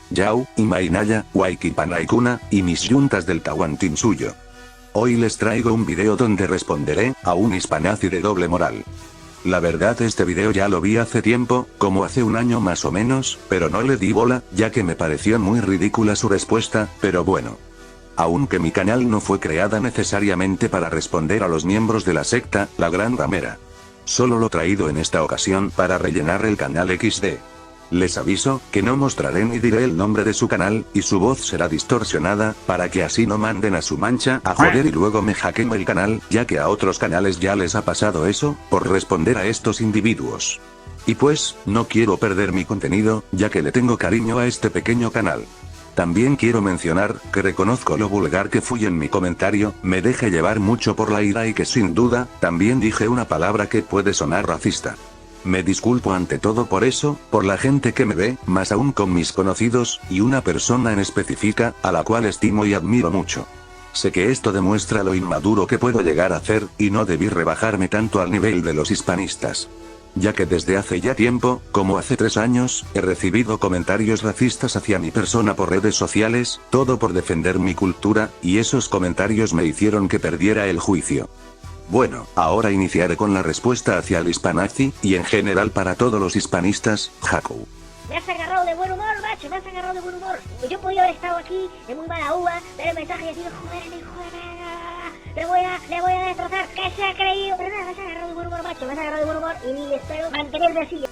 Yao, Imainaya, Waikipanaikuna, y mis yuntas del Tahuantinsuyo. Hoy les traigo un video donde responderé a un hispanazi de doble moral. La verdad este video ya lo vi hace tiempo, como hace un año más o menos, pero no le di bola, ya que me pareció muy ridícula su respuesta, pero bueno. Aunque mi canal no fue creada necesariamente para responder a los miembros de la secta, la Gran Ramera. Solo lo traído en esta ocasión para rellenar el canal XD. Les aviso, que no mostraré ni diré el nombre de su canal, y su voz será distorsionada, para que así no manden a su mancha a joder y luego me hackeen el canal, ya que a otros canales ya les ha pasado eso, por responder a estos individuos. Y pues, no quiero perder mi contenido, ya que le tengo cariño a este pequeño canal. También quiero mencionar, que reconozco lo vulgar que fui en mi comentario, me dejé llevar mucho por la ira y que sin duda, también dije una palabra que puede sonar racista. Me disculpo ante todo por eso, por la gente que me ve, más aún con mis conocidos, y una persona en específica, a la cual estimo y admiro mucho. Sé que esto demuestra lo inmaduro que puedo llegar a ser, y no debí rebajarme tanto al nivel de los hispanistas. Ya que desde hace ya tiempo, como hace 3 años, he recibido comentarios racistas hacia mi persona por redes sociales, todo por defender mi cultura, y esos comentarios me hicieron que perdiera el juicio. Bueno, ahora iniciaré con la respuesta hacia el hispanazi, y en general para todos los hispanistas, Jaco. Me has agarrado de buen humor, macho, me has agarrado de buen humor. Yo podía haber estado aquí, de muy mala uva, ver el mensaje y decir, joder, le voy a destrozar, que se ha creído. Pero nada, me has agarrado de buen humor, macho, me has agarrado de buen humor, y espero mantenerme así.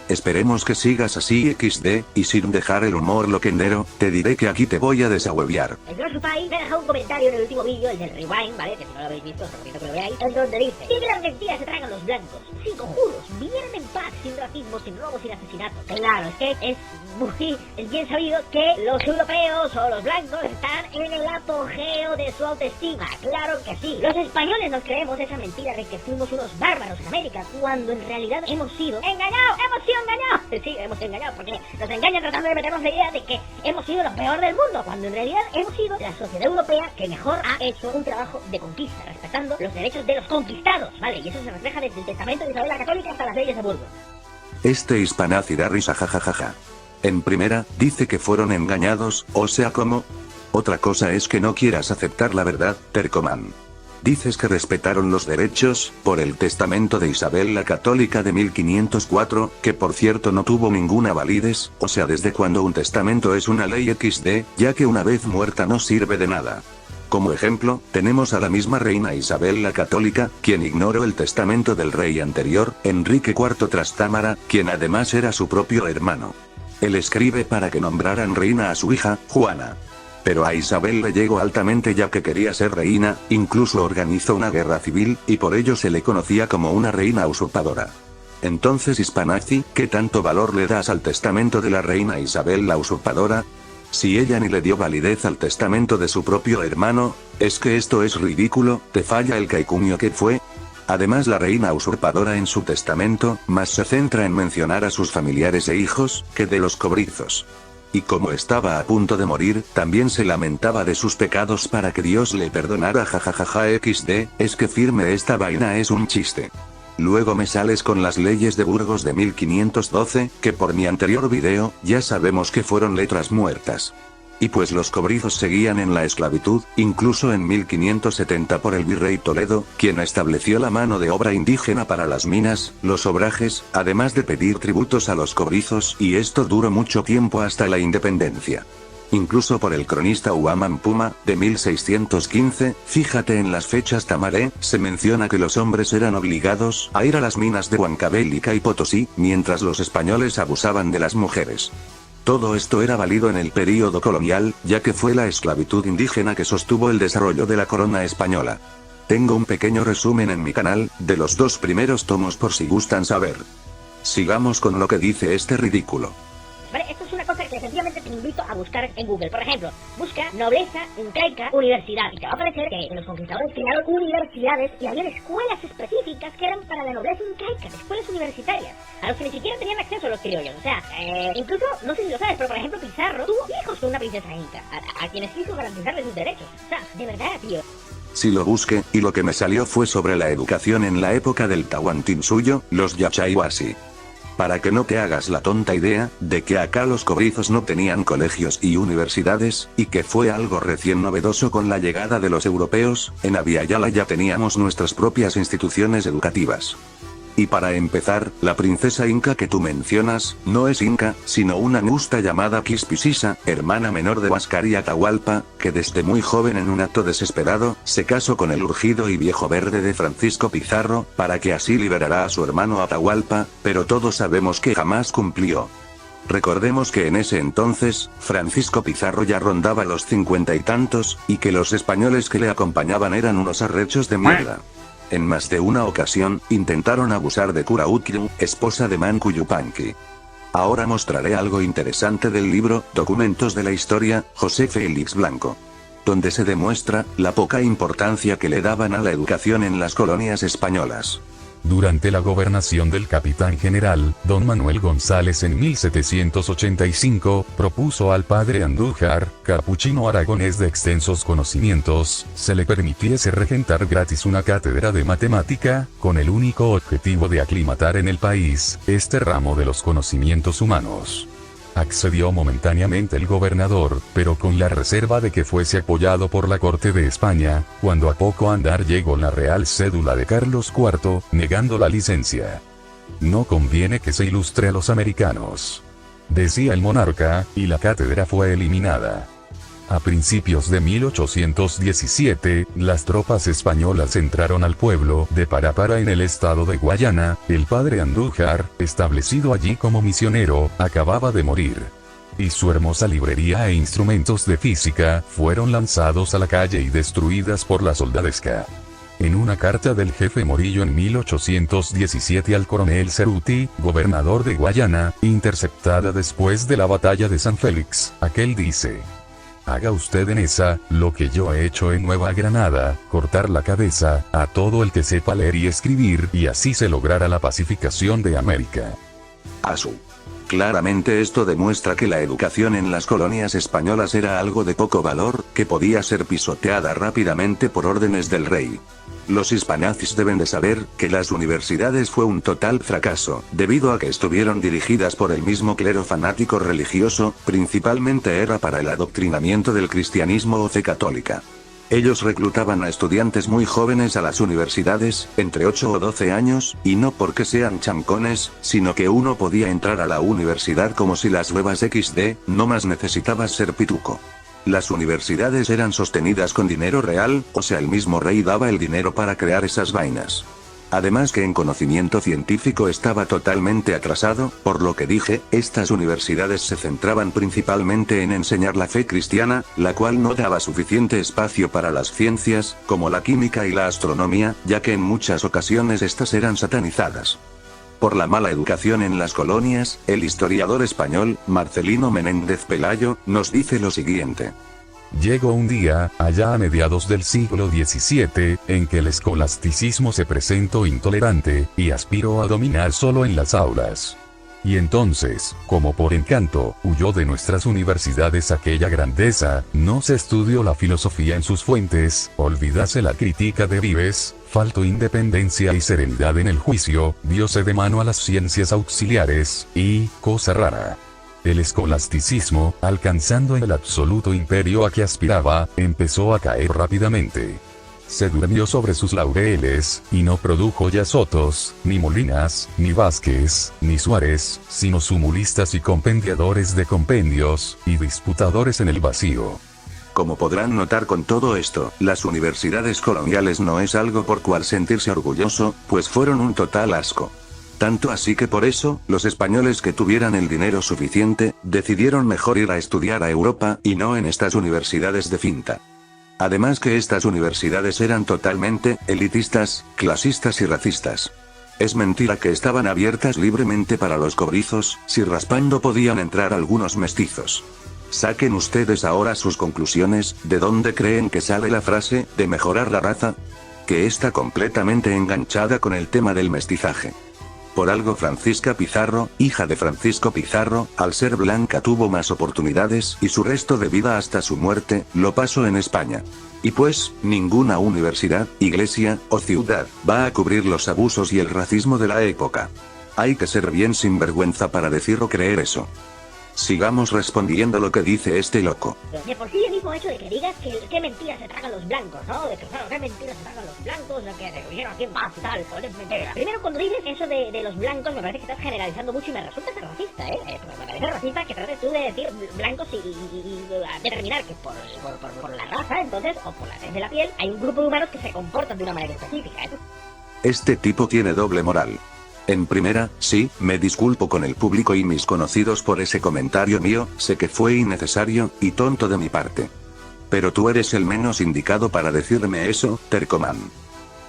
Esperemos que sigas así XD, y sin dejar el humor loquendero, te diré que aquí te voy a desahueviar. El Grosupai me ha dejado un comentario en el último vídeo, el del Rewind, ¿vale? Que si no lo habéis visto, os recomiendo que lo veáis. En donde dice, si las mentiras se tragan los blancos, sin conjuros, vienen en paz, sin racismo, sin robo, sin asesinato. Claro, es que es bien sabido que los europeos o los blancos están en el apogeo de su autoestima. Claro que sí. Los españoles nos creemos esa mentira de que fuimos unos bárbaros en América, cuando en realidad hemos sido engañados, engañados. Sí, hemos engañado, porque nos engañan tratando de meternos la idea de que hemos sido lo peor del mundo, cuando en realidad hemos sido la sociedad europea que mejor ha hecho un trabajo de conquista, respetando los derechos de los conquistados, ¿vale? Y eso se refleja desde el testamento de Isabel la Católica hasta las leyes de Burgos. Este hispanazi da risa jajajaja. En primera, dice que fueron engañados, o sea ¿cómo? Otra cosa es que no quieras aceptar la verdad, tercoman. Dices que respetaron los derechos, por el testamento de Isabel la Católica de 1504, que por cierto no tuvo ninguna validez, o sea desde cuando un testamento es una ley XD, ya que una vez muerta no sirve de nada. Como ejemplo, tenemos a la misma reina Isabel la Católica, quien ignoró el testamento del rey anterior, Enrique IV Trastámara, quien además era su propio hermano. Él escribe para que nombraran reina a su hija, Juana. Pero a Isabel le llegó altamente ya que quería ser reina, incluso organizó una guerra civil, y por ello se le conocía como una reina usurpadora. Entonces hispanazi, ¿qué tanto valor le das al testamento de la reina Isabel la usurpadora? Si ella ni le dio validez al testamento de su propio hermano, es que esto es ridículo, te falla el caicunio que fue. Además la reina usurpadora en su testamento, más se centra en mencionar a sus familiares e hijos, que de los cobrizos. Y como estaba a punto de morir, también se lamentaba de sus pecados para que Dios le perdonara jajajaja XD, es que firme esta vaina es un chiste. Luego me sales con las leyes de Burgos de 1512, que por mi anterior video, ya sabemos que fueron letras muertas. Y pues los cobrizos seguían en la esclavitud, incluso en 1570 por el virrey Toledo, quien estableció la mano de obra indígena para las minas, los obrajes, además de pedir tributos a los cobrizos, y esto duró mucho tiempo hasta la independencia. Incluso por el cronista Huamán Puma, de 1615, fíjate en las fechas tamaré, se menciona que los hombres eran obligados a ir a las minas de Huancavelica y Potosí, mientras los españoles abusaban de las mujeres. Todo esto era válido en el período colonial, ya que fue la esclavitud indígena que sostuvo el desarrollo de la corona española. Tengo un pequeño resumen en mi canal, de los 2 primeros tomos por si gustan saber. Sigamos con lo que dice este ridículo. Vale, esto es una cosa que sencillamente te invito a buscar en Google. Por ejemplo, busca nobleza incaica universidad y te va a aparecer que los conquistadores crearon universidades y había escuelas específicas que eran para la nobleza incaica, escuelas universitarias, a los que ni siquiera tenían acceso los criollos. O sea, incluso, no sé si lo sabes, pero por ejemplo Pizarro tuvo hijos con una princesa inca, a quienes quiso garantizarles sus derechos. O sea, de verdad, tío. Si lo busqué, y lo que me salió fue sobre la educación en la época del Tahuantinsuyo, los Yachaywasi. para que no te hagas la tonta idea, de que acá los cobrizos no tenían colegios y universidades, y que fue algo recién novedoso con la llegada de los europeos. En Abiyala ya teníamos nuestras propias instituciones educativas. Y para empezar, la princesa inca que tú mencionas, no es inca, sino una ngusta llamada Quispisisa, hermana menor de Huáscar Atahualpa, que desde muy joven en un acto desesperado, se casó con el urgido y viejo verde de Francisco Pizarro, para que así liberara a su hermano Atahualpa, pero todos sabemos que jamás cumplió. Recordemos que en ese entonces, Francisco Pizarro ya rondaba los 50 y tantos, y que los españoles que le acompañaban eran unos arrechos de mierda. En más de una ocasión, intentaron abusar de Curahuitl, esposa de Manco Yupanqui. Ahora mostraré algo interesante del libro, Documentos de la Historia, José Félix Blanco, donde se demuestra la poca importancia que le daban a la educación en las colonias españolas. Durante la gobernación del capitán general, don Manuel González en 1785, propuso al padre Andújar, capuchino aragonés de extensos conocimientos, se le permitiese regentar gratis una cátedra de matemática, con el único objetivo de aclimatar en el país este ramo de los conocimientos humanos. Accedió momentáneamente el gobernador, pero con la reserva de que fuese apoyado por la corte de España, cuando a poco andar llegó la real cédula de Carlos IV, negando la licencia. No conviene que se ilustre a los americanos, decía el monarca, y la cátedra fue eliminada. A principios de 1817, las tropas españolas entraron al pueblo de Parapara en el estado de Guayana. El padre Andújar, establecido allí como misionero, acababa de morir. Y su hermosa librería e instrumentos de física, fueron lanzados a la calle y destruidas por la soldadesca. En una carta del jefe Morillo en 1817 al coronel Ceruti, gobernador de Guayana, interceptada después de la batalla de San Félix, aquel dice: haga usted en esa, lo que yo he hecho en Nueva Granada, cortar la cabeza a todo el que sepa leer y escribir, y así se logrará la pacificación de América. Asu. Claramente esto demuestra que la educación en las colonias españolas era algo de poco valor, que podía ser pisoteada rápidamente por órdenes del rey. Los hispanazis deben de saber que las universidades fue un total fracaso, debido a que estuvieron dirigidas por el mismo clero fanático religioso, principalmente era para el adoctrinamiento del cristianismo o fe católica. Ellos reclutaban a estudiantes muy jóvenes a las universidades, entre 8 o 12 años, y no porque sean chamcones, sino que uno podía entrar a la universidad como si las huevas XD, no más necesitabas ser pituco. Las universidades eran sostenidas con dinero real, o sea el mismo rey daba el dinero para crear esas vainas. Además que en conocimiento científico estaba totalmente atrasado, por lo que dije, estas universidades se centraban principalmente en enseñar la fe cristiana, la cual no daba suficiente espacio para las ciencias, como la química y la astronomía, ya que en muchas ocasiones estas eran satanizadas. Por la mala educación en las colonias, el historiador español, Marcelino Menéndez Pelayo, nos dice lo siguiente. Llegó un día, allá a mediados del siglo XVII, en que el escolasticismo se presentó intolerante, y aspiró a dominar solo en las aulas. Y entonces, como por encanto, huyó de nuestras universidades aquella grandeza, no se estudió la filosofía en sus fuentes, olvídase la crítica de Vives, faltó independencia y serenidad en el juicio, diose de mano a las ciencias auxiliares, y, cosa rara, el escolasticismo, alcanzando el absoluto imperio a que aspiraba, empezó a caer rápidamente. Se durmió sobre sus laureles, y no produjo ya Sotos, ni Molinas, ni Vázquez, ni Suárez, sino sumulistas y compendiadores de compendios, y disputadores en el vacío. Como podrán notar con todo esto, las universidades coloniales no es algo por cual sentirse orgulloso, pues fueron un total asco. Tanto así que por eso, los españoles que tuvieran el dinero suficiente, decidieron mejor ir a estudiar a Europa, y no en estas universidades de finta. Además que estas universidades eran totalmente elitistas, clasistas y racistas. Es mentira que estaban abiertas libremente para los cobrizos, si raspando podían entrar algunos mestizos. Saquen ustedes ahora sus conclusiones, ¿de dónde creen que sale la frase, de mejorar la raza? Que está completamente enganchada con el tema del mestizaje. Por algo Francisca Pizarro, hija de Francisco Pizarro, al ser blanca tuvo más oportunidades y su resto de vida hasta su muerte, lo pasó en España. Y pues, ninguna universidad, iglesia, o ciudad, va a cubrir los abusos y el racismo de la época. Hay que ser bien sinvergüenza para decir o creer eso. Sigamos respondiendo lo que dice este loco. De por sí el mismo hecho de que digas que qué mentiras se tragan los blancos, ¿no? De que claro, qué mentiras se tragan los blancos, lo que se hicieron aquí en paz y tal, pues es mentira. Primero, cuando dices eso de los blancos, me parece que estás generalizando mucho y me resulta ser racista, ¿eh? Me parece racista que trates tú de decir blancos y determinar que por la raza, entonces, o por la tez de la piel, hay un grupo de humanos que se comportan de una manera específica, ¿eh? Este tipo tiene doble moral. En primera, sí, me disculpo con el público y mis conocidos por ese comentario mío, sé que fue innecesario y tonto de mi parte. Pero tú eres el menos indicado para decirme eso, Tercoman.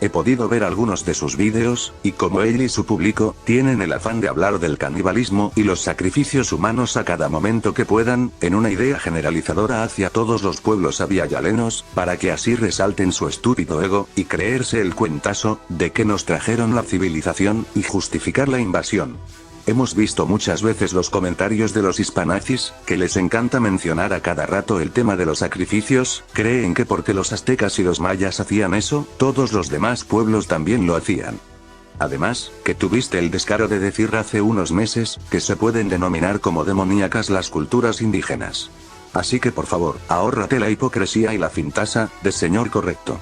He podido ver algunos de sus vídeos, y como él y su público, tienen el afán de hablar del canibalismo y los sacrificios humanos a cada momento que puedan, en una idea generalizadora hacia todos los pueblos abyayalenos, para que así resalten su estúpido ego, y creerse el cuentazo, de que nos trajeron la civilización, y justificar la invasión. Hemos visto muchas veces los comentarios de los hispanazis, que les encanta mencionar a cada rato el tema de los sacrificios, creen que porque los aztecas y los mayas hacían eso, todos los demás pueblos también lo hacían. Además, que tuviste el descaro de decir hace unos meses, que se pueden denominar como demoníacas las culturas indígenas. Así que por favor, ahórrate la hipocresía y la fintasa, de señor correcto.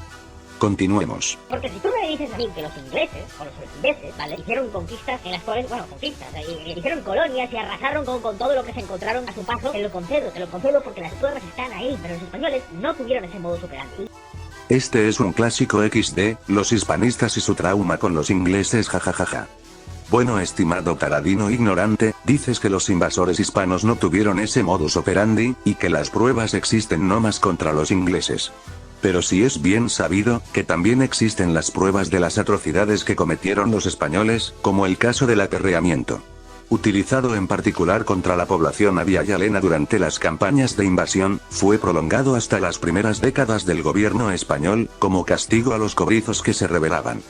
Continuemos. Porque si tú me dices a mí que los ingleses, o los holandeses, ¿vale? Hicieron conquistas en las cuales, bueno, conquistas, hicieron colonias y arrasaron con todo lo que se encontraron a su paso, te lo concedo porque las pruebas están ahí, pero los españoles no tuvieron ese modus operandi. Este es un clásico XD, los hispanistas y su trauma con los ingleses jajajaja. Bueno, estimado taradino ignorante, dices que los invasores hispanos no tuvieron ese modus operandi, y que las pruebas existen no más contra los ingleses. Pero sí es bien sabido, que también existen las pruebas de las atrocidades que cometieron los españoles, como el caso del aterreamiento. Utilizado en particular contra la población abyayalena durante las campañas de invasión, fue prolongado hasta las primeras décadas del gobierno español, como castigo a los cobrizos que se rebelaban.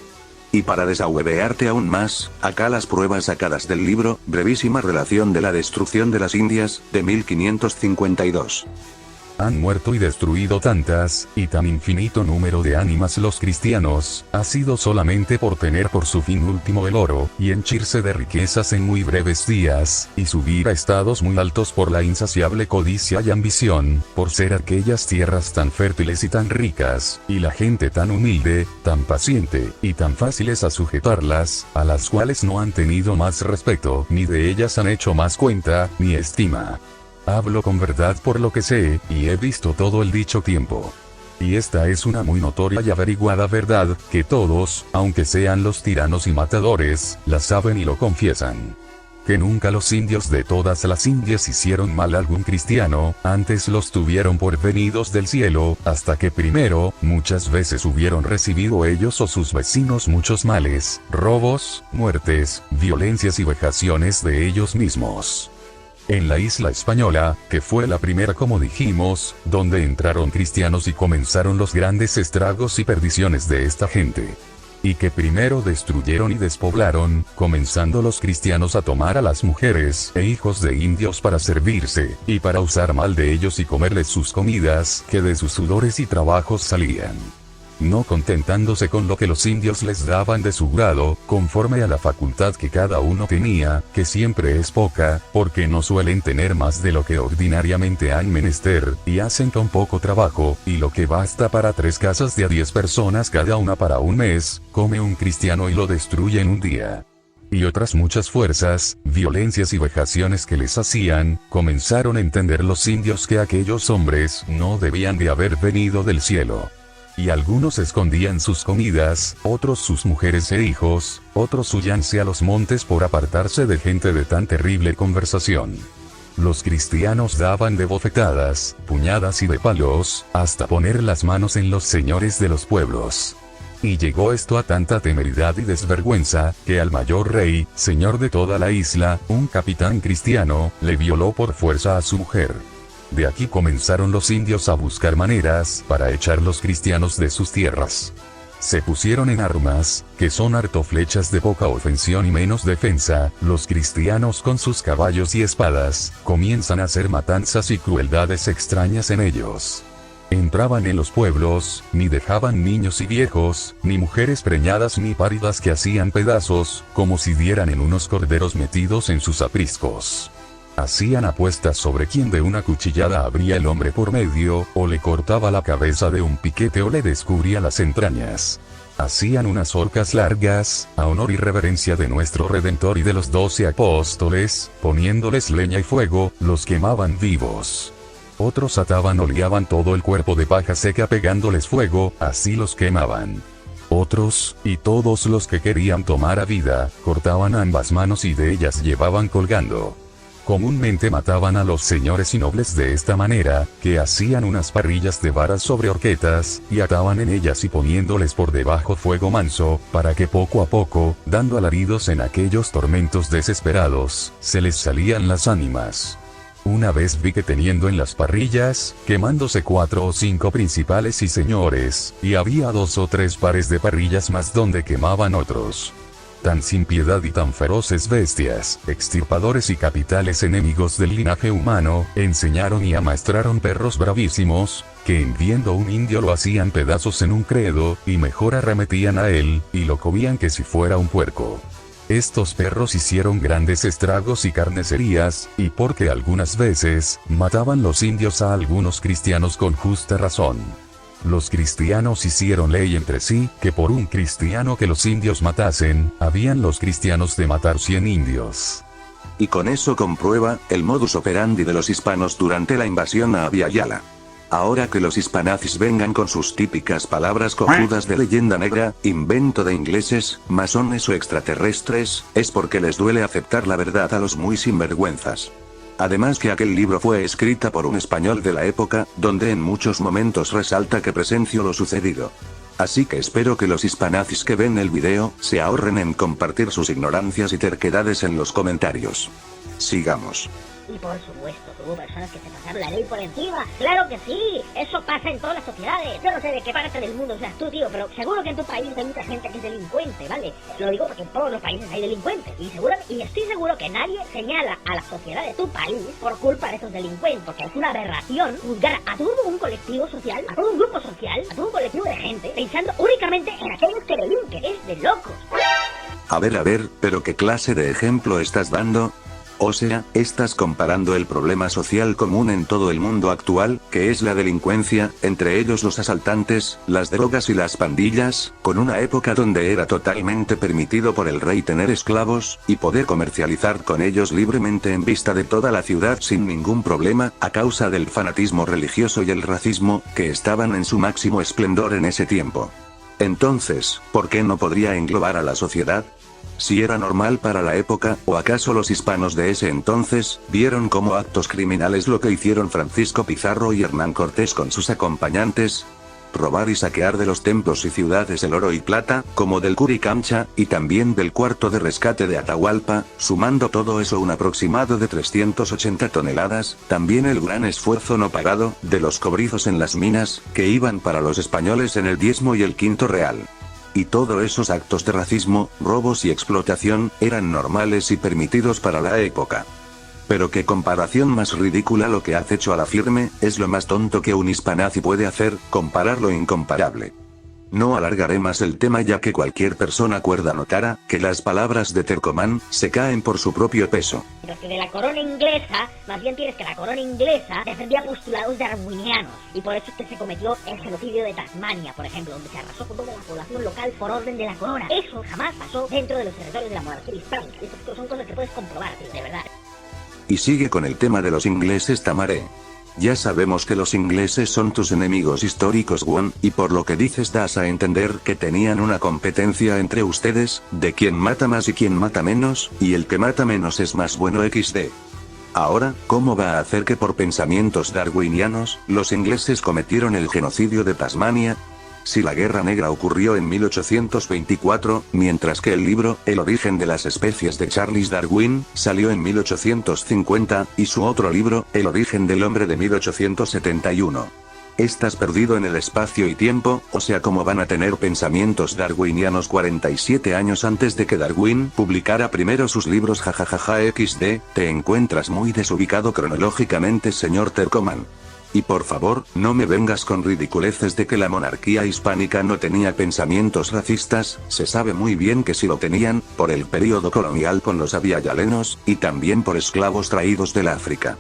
Y para desahuevearte aún más, acá las pruebas sacadas del libro, Brevísima Relación de la Destrucción de las Indias, de 1552. Han muerto y destruido tantas, y tan infinito número de ánimas los cristianos, ha sido solamente por tener por su fin último el oro, y henchirse de riquezas en muy breves días, y subir a estados muy altos por la insaciable codicia y ambición, por ser aquellas tierras tan fértiles y tan ricas, y la gente tan humilde, tan paciente, y tan fáciles a sujetarlas, a las cuales no han tenido más respeto, ni de ellas han hecho más cuenta, ni estima. Hablo con verdad por lo que sé, y he visto todo el dicho tiempo. Y esta es una muy notoria y averiguada verdad, que todos, aunque sean los tiranos y matadores, la saben y lo confiesan. Que nunca los indios de todas las Indias hicieron mal a algún cristiano, antes los tuvieron por venidos del cielo, hasta que primero, muchas veces hubieron recibido ellos o sus vecinos muchos males, robos, muertes, violencias y vejaciones de ellos mismos. En la isla española, que fue la primera como dijimos, donde entraron cristianos y comenzaron los grandes estragos y perdiciones de esta gente. Y que primero destruyeron y despoblaron, comenzando los cristianos a tomar a las mujeres e hijos de indios para servirse, y para usar mal de ellos y comerles sus comidas, que de sus sudores y trabajos salían. No contentándose con lo que los indios les daban de su grado, conforme a la facultad que cada uno tenía, que siempre es poca, porque no suelen tener más de lo que ordinariamente han menester, y hacen con poco trabajo, y lo que basta para 3 casas de a 10 personas cada una para un mes, come un cristiano y lo destruye en un día. Y otras muchas fuerzas, violencias y vejaciones que les hacían, comenzaron a entender los indios que aquellos hombres no debían de haber venido del cielo. Y algunos escondían sus comidas, otros sus mujeres e hijos, otros huyanse a los montes por apartarse de gente de tan terrible conversación. Los cristianos daban de bofetadas, puñadas y de palos, hasta poner las manos en los señores de los pueblos. Y llegó esto a tanta temeridad y desvergüenza, que al mayor rey, señor de toda la isla, un capitán cristiano, le violó por fuerza a su mujer. De aquí comenzaron los indios a buscar maneras para echar los cristianos de sus tierras. Se pusieron en armas, que son harto flechas de poca ofensión y menos defensa, los cristianos con sus caballos y espadas, comienzan a hacer matanzas y crueldades extrañas en ellos. Entraban en los pueblos, ni dejaban niños y viejos, ni mujeres preñadas ni páridas que hacían pedazos, como si dieran en unos corderos metidos en sus apriscos. Hacían apuestas sobre quién de una cuchillada abría el hombre por medio, o le cortaba la cabeza de un piquete o le descubría las entrañas. Hacían unas horcas largas, a honor y reverencia de nuestro Redentor y de los 12 apóstoles, poniéndoles leña y fuego, los quemaban vivos. Otros ataban o liaban todo el cuerpo de paja seca pegándoles fuego, así los quemaban. Otros, y todos los que querían tomar a vida, cortaban ambas manos y de ellas llevaban colgando. Comúnmente mataban a los señores y nobles de esta manera, que hacían unas parrillas de varas sobre horquetas, y ataban en ellas y poniéndoles por debajo fuego manso, para que poco a poco, dando alaridos en aquellos tormentos desesperados, se les salían las ánimas. Una vez vi que teniendo en las parrillas, quemándose 4 o 5 principales y señores, y había 2 o 3 pares de parrillas más donde quemaban otros. Tan sin piedad y tan feroces bestias, extirpadores y capitales enemigos del linaje humano, enseñaron y amaestraron perros bravísimos, que en viendo un indio lo hacían pedazos en un credo, y mejor arremetían a él, y lo comían que si fuera un puerco. Estos perros hicieron grandes estragos y carnicerías, y porque algunas veces, mataban los indios a algunos cristianos con justa razón. Los cristianos hicieron ley entre sí, que por un cristiano que los indios matasen, habían los cristianos de matar 100 indios. Y con eso comprueba, el modus operandi de los hispanos durante la invasión a Abya Yala. Ahora que los hispanazis vengan con sus típicas palabras cojudas de leyenda negra, invento de ingleses, masones o extraterrestres, es porque les duele aceptar la verdad a los muy sinvergüenzas. Además que aquel libro fue escrita por un español de la época, donde en muchos momentos resalta que presenció lo sucedido. Así que espero que los hispanazis que ven el video, se ahorren en compartir sus ignorancias y terquedades en los comentarios. Sigamos. Y por supuesto, hubo personas que se pasaron la ley por encima. ¡Claro que sí! Eso pasa en todas las sociedades. Yo no sé de qué parte del mundo seas tú, tío, pero seguro que en tu país hay mucha gente que es delincuente, ¿vale? Lo digo porque en todos los países hay delincuentes. Y estoy seguro que nadie señala a la sociedad de tu país por culpa de esos delincuentes. Porque es una aberración juzgar a todo un colectivo social, a todo un grupo social, a todo un colectivo de gente, pensando únicamente en aquellos que delinquen. Es de locos. A ver, pero ¿qué clase de ejemplo estás dando? O sea, estás comparando el problema social común en todo el mundo actual, que es la delincuencia, entre ellos los asaltantes, las drogas y las pandillas, con una época donde era totalmente permitido por el rey tener esclavos, y poder comercializar con ellos libremente en vista de toda la ciudad sin ningún problema, a causa del fanatismo religioso y el racismo, que estaban en su máximo esplendor en ese tiempo. Entonces, ¿por qué no podría englobar a la sociedad? Si era normal para la época, ¿o acaso los hispanos de ese entonces, vieron como actos criminales lo que hicieron Francisco Pizarro y Hernán Cortés con sus acompañantes? Robar y saquear de los templos y ciudades el oro y plata, como del Curicancha, y también del cuarto de rescate de Atahualpa, sumando todo eso un aproximado de 380 toneladas, también el gran esfuerzo no pagado, de los cobrizos en las minas, que iban para los españoles en el diezmo y el quinto real. Y todos esos actos de racismo, robos y explotación, eran normales y permitidos para la época. Pero qué comparación más ridícula lo que has hecho a la firme, es lo más tonto que un hispanazi puede hacer, comparar lo incomparable. No alargaré más el tema ya que cualquier persona cuerda notará, que las palabras de Tercomán, se caen por su propio peso. Pero que de la corona inglesa, más bien tienes que la corona inglesa defendía postulados darwinianos, y por eso es que se cometió el genocidio de Tasmania, por ejemplo, donde se arrasó con toda la población local por orden de la corona. Eso jamás pasó dentro de los territorios de la monarquía hispánica. Estas son cosas que puedes comprobar, tío, de verdad. Y sigue con el tema de los ingleses, Tamaré. Ya sabemos que los ingleses son tus enemigos históricos, Won, y por lo que dices das a entender que tenían una competencia entre ustedes, de quién mata más y quién mata menos, y el que mata menos es más bueno XD. Ahora, ¿cómo va a hacer que por pensamientos darwinianos, los ingleses cometieron el genocidio de Tasmania? Si la Guerra Negra ocurrió en 1824, mientras que el libro, El origen de las especies de Charles Darwin, salió en 1850, y su otro libro, El origen del hombre de 1871. Estás perdido en el espacio y tiempo, o sea, ¿cómo van a tener pensamientos darwinianos 47 años antes de que Darwin publicara primero sus libros? Jajajaja XD, te encuentras muy desubicado cronológicamente, señor Tercomán. Y por favor, no me vengas con ridiculeces de que la monarquía hispánica no tenía pensamientos racistas, se sabe muy bien que sí lo tenían, por el período colonial con los avialanos, y también por esclavos traídos del África.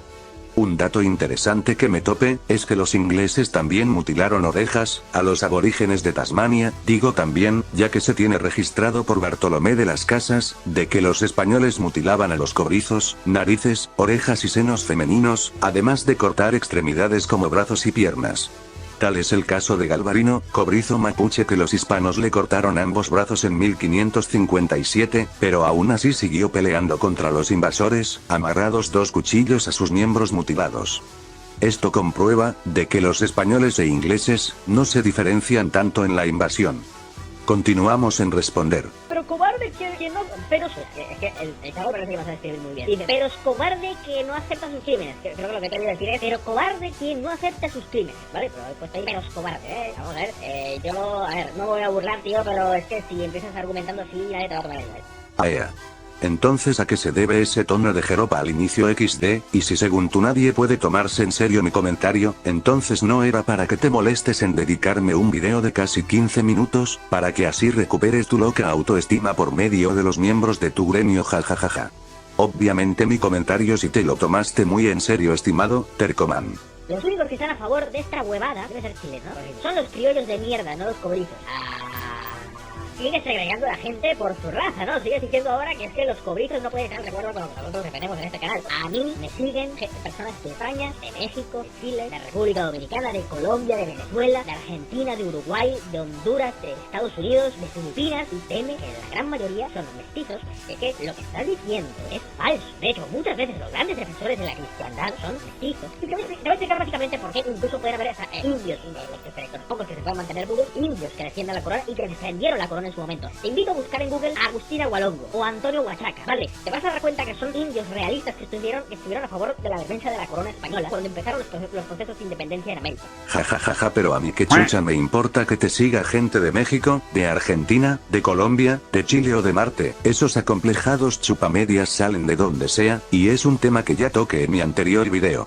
Un dato interesante que me tope, es que los ingleses también mutilaron orejas, a los aborígenes de Tasmania, digo también, ya que se tiene registrado por Bartolomé de las Casas, de que los españoles mutilaban a los cobrizos, narices, orejas y senos femeninos, además de cortar extremidades como brazos y piernas. Tal es el caso de Galvarino, cobrizo mapuche que los hispanos le cortaron ambos brazos en 1557, pero aún así siguió peleando contra los invasores, amarrados 2 cuchillos a sus miembros mutilados. Esto comprueba, de que los españoles e ingleses, no se diferencian tanto en la invasión. Continuamos en responder. Pero cobarde que no... Pero es que el chavo parece que vas a escribir muy bien. Dice, pero es cobarde que no acepta sus crímenes. Creo que lo que te voy a decir es, pero cobarde quien no acepta sus crímenes. Vale, pero he puesto ahí, pero es cobarde, Vamos a ver, no me voy a burlar, tío, pero es que si empiezas argumentando así, nadie te va a tomar el mal. Aea. Entonces, ¿a qué se debe ese tono de jeropa al inicio XD? Y si según tú nadie puede tomarse en serio mi comentario, entonces no era para que te molestes en dedicarme un video de casi 15 minutos, para que así recuperes tu loca autoestima por medio de los miembros de tu gremio jajajaja. Obviamente mi comentario si te lo tomaste muy en serio, estimado Tercoman. Los únicos que están a favor de esta huevada, debe ser chileno, son los criollos de mierda, no los cobrizos. Sigues segregando a la gente por su raza, ¿no? Sigues diciendo ahora que es que los cobrizos no pueden estar de acuerdo con lo que nosotros defendemos en este canal. A mí me siguen personas de España, de México, de Chile, de República Dominicana, de Colombia, de Venezuela, de Argentina, de Uruguay, de Honduras, de Estados Unidos, de Filipinas, y teme que la gran mayoría son mestizos, de que lo que estás diciendo es falso. De hecho, muchas veces los grandes defensores de la cristiandad son mestizos. Y te voy a explicar básicamente por qué incluso pueden haber indios, los pocos que se puedan mantener vivos, indios que defiendan la corona y que defendieron la corona en su momento. Te invito a buscar en Google a Agustina Hualongo o Antonio Huachaca, ¿vale? Te vas a dar cuenta que son indios realistas que estuvieron a favor de la defensa de la corona española cuando empezaron los procesos de independencia en América. Jajajaja, pero a mí qué chucha me importa que te siga gente de México, de Argentina, de Colombia, de Chile o de Marte. Esos acomplejados chupamedias salen de donde sea, y es un tema que ya toqué en mi anterior video.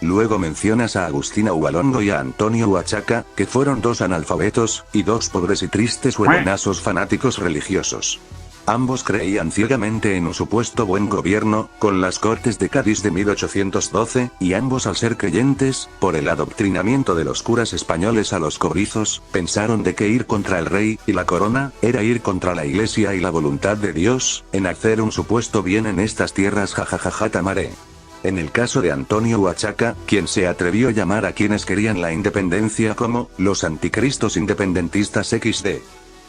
Luego mencionas a Agustina Hualongo y a Antonio Huachaca, que fueron 2 analfabetos, y 2 pobres y tristes huevonazos fanáticos religiosos. Ambos creían ciegamente en un supuesto buen gobierno, con las Cortes de Cádiz de 1812, y ambos al ser creyentes, por el adoctrinamiento de los curas españoles a los cobrizos, pensaron de que ir contra el rey y la corona, era ir contra la iglesia y la voluntad de Dios, en hacer un supuesto bien en estas tierras jajajaja tamaré. En el caso de Antonio Huachaca, quien se atrevió a llamar a quienes querían la independencia como, los anticristos independentistas XD.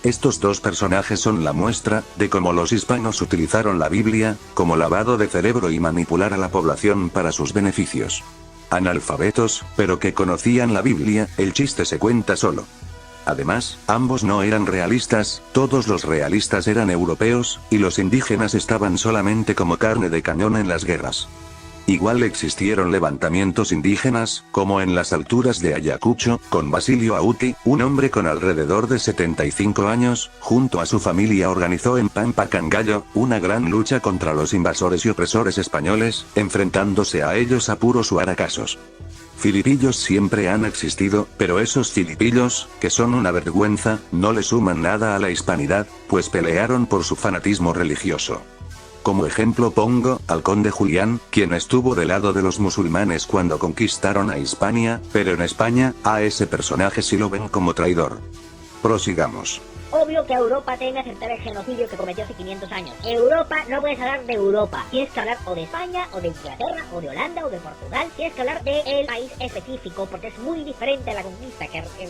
Estos 2 personajes son la muestra, de cómo los hispanos utilizaron la Biblia, como lavado de cerebro y manipular a la población para sus beneficios. Analfabetos, pero que conocían la Biblia, el chiste se cuenta solo. Además, ambos no eran realistas, todos los realistas eran europeos, y los indígenas estaban solamente como carne de cañón en las guerras. Igual existieron levantamientos indígenas, como en las alturas de Ayacucho, con Basilio Auti, un hombre con alrededor de 75 años, junto a su familia organizó en Pampa Cangallo, una gran lucha contra los invasores y opresores españoles, enfrentándose a ellos a puros huaracasos. Filipillos siempre han existido, pero esos filipillos, que son una vergüenza, no le suman nada a la hispanidad, pues pelearon por su fanatismo religioso. Como ejemplo pongo, al conde Julián, quien estuvo del lado de los musulmanes cuando conquistaron a Hispania, pero en España, a ese personaje sí lo ven como traidor. Prosigamos. Obvio que Europa tiene que aceptar el genocidio que cometió hace 500 años. Europa, no puedes hablar de Europa. Tienes que hablar o de España, o de Inglaterra, o de Holanda, o de Portugal. Tienes que hablar del país específico, porque es muy diferente a la conquista,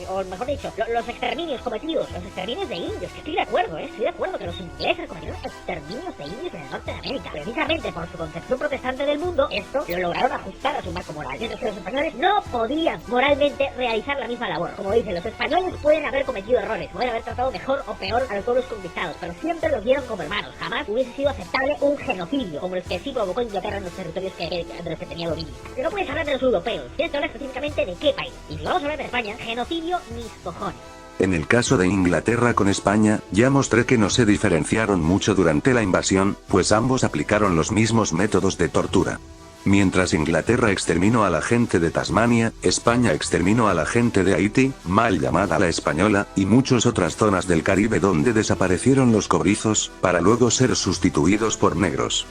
o mejor dicho, los exterminios cometidos, los exterminios de indios, que estoy de acuerdo, estoy de acuerdo que los ingleses cometieron exterminios de indios en el norte de América. Precisamente por su concepción protestante del mundo, esto lo lograron ajustar a su marco moral. Mientras que los españoles no podían moralmente realizar la misma labor. Como dicen, los españoles pueden haber cometido errores, pueden haber tratado mejor o peor a los pueblos conquistados, pero siempre los vieron como hermanos. Jamás hubiese sido aceptable un genocidio, como el que sí provocó Inglaterra en los territorios de los que tenía dominio. Pero no puedes hablar de los europeos, tienes que hablar específicamente de qué país. Y si vamos a hablar de España, genocidio mis cojones. En el caso de Inglaterra con España, ya mostré que no se diferenciaron mucho durante la invasión, pues ambos aplicaron los mismos métodos de tortura. Mientras Inglaterra exterminó a la gente de Tasmania, España exterminó a la gente de Haití, mal llamada la española, y muchas otras zonas del Caribe donde desaparecieron los cobrizos, para luego ser sustituidos por negros.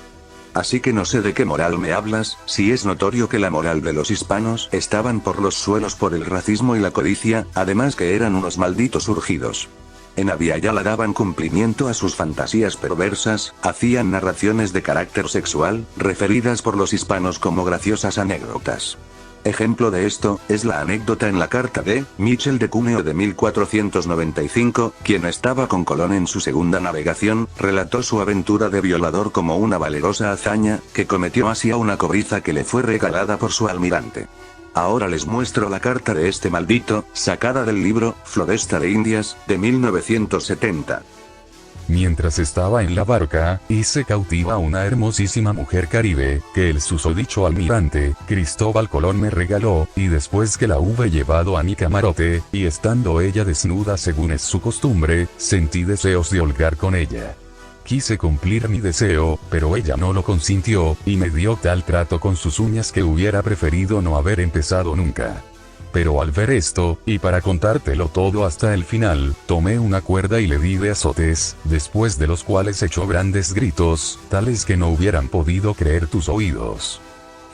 Así que no sé de qué moral me hablas, si es notorio que la moral de los hispanos estaban por los suelos por el racismo y la codicia, además que eran unos malditos urgidos. En Abiyala daban cumplimiento a sus fantasías perversas, hacían narraciones de carácter sexual, referidas por los hispanos como graciosas anécdotas. Ejemplo de esto, es la anécdota en la carta de Michel de Cuneo de 1495, quien estaba con Colón en su segunda navegación, relató su aventura de violador como una valerosa hazaña, que cometió hacia una cobriza que le fue regalada por su almirante. Ahora les muestro la carta de este maldito, sacada del libro, Floresta de Indias, de 1970. Mientras estaba en la barca, hice cautiva a una hermosísima mujer caribe, que el susodicho almirante, Cristóbal Colón me regaló, y después que la hube llevado a mi camarote, y estando ella desnuda según es su costumbre, sentí deseos de holgar con ella. Quise cumplir mi deseo, pero ella no lo consintió, y me dio tal trato con sus uñas que hubiera preferido no haber empezado nunca. Pero al ver esto, y para contártelo todo hasta el final, tomé una cuerda y le di de azotes, después de los cuales echó grandes gritos, tales que no hubieran podido creer tus oídos.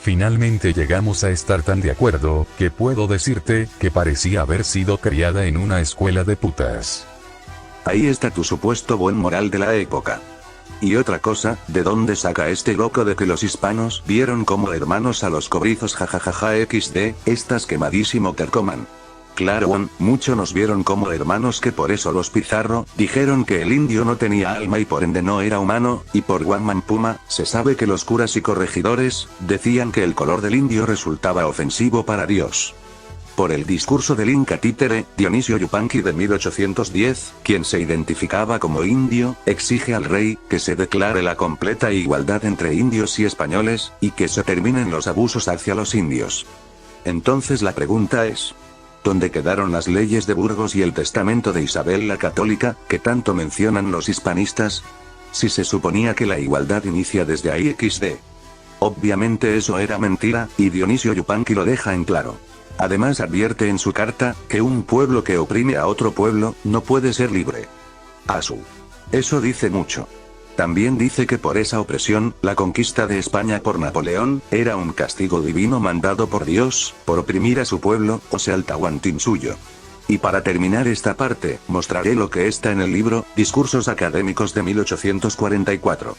Finalmente llegamos a estar tan de acuerdo, que puedo decirte, que parecía haber sido criada en una escuela de putas. Ahí está tu supuesto buen moral de la época. Y otra cosa, ¿de dónde saca este loco de que los hispanos vieron como hermanos a los cobrizos jajajaja xd, estas quemadísimo tercoman? Claro, mucho nos vieron como hermanos, que por eso los Pizarro dijeron que el indio no tenía alma y por ende no era humano, y por Guamán Puma, se sabe que los curas y corregidores decían que el color del indio resultaba ofensivo para Dios. Por el discurso del Inca títere, Dionisio Yupanqui de 1810, quien se identificaba como indio, exige al rey, que se declare la completa igualdad entre indios y españoles, y que se terminen los abusos hacia los indios. Entonces la pregunta es, ¿dónde quedaron las leyes de Burgos y el testamento de Isabel la Católica, que tanto mencionan los hispanistas? Si se suponía que la igualdad inicia desde ahí xd. Obviamente eso era mentira, y Dionisio Yupanqui lo deja en claro. Además advierte en su carta, que un pueblo que oprime a otro pueblo, no puede ser libre. Eso dice mucho. También dice que por esa opresión, la conquista de España por Napoleón, era un castigo divino mandado por Dios, por oprimir a su pueblo, o sea el Tahuantín suyo. Y para terminar esta parte, mostraré lo que está en el libro, Discursos Académicos de 1844.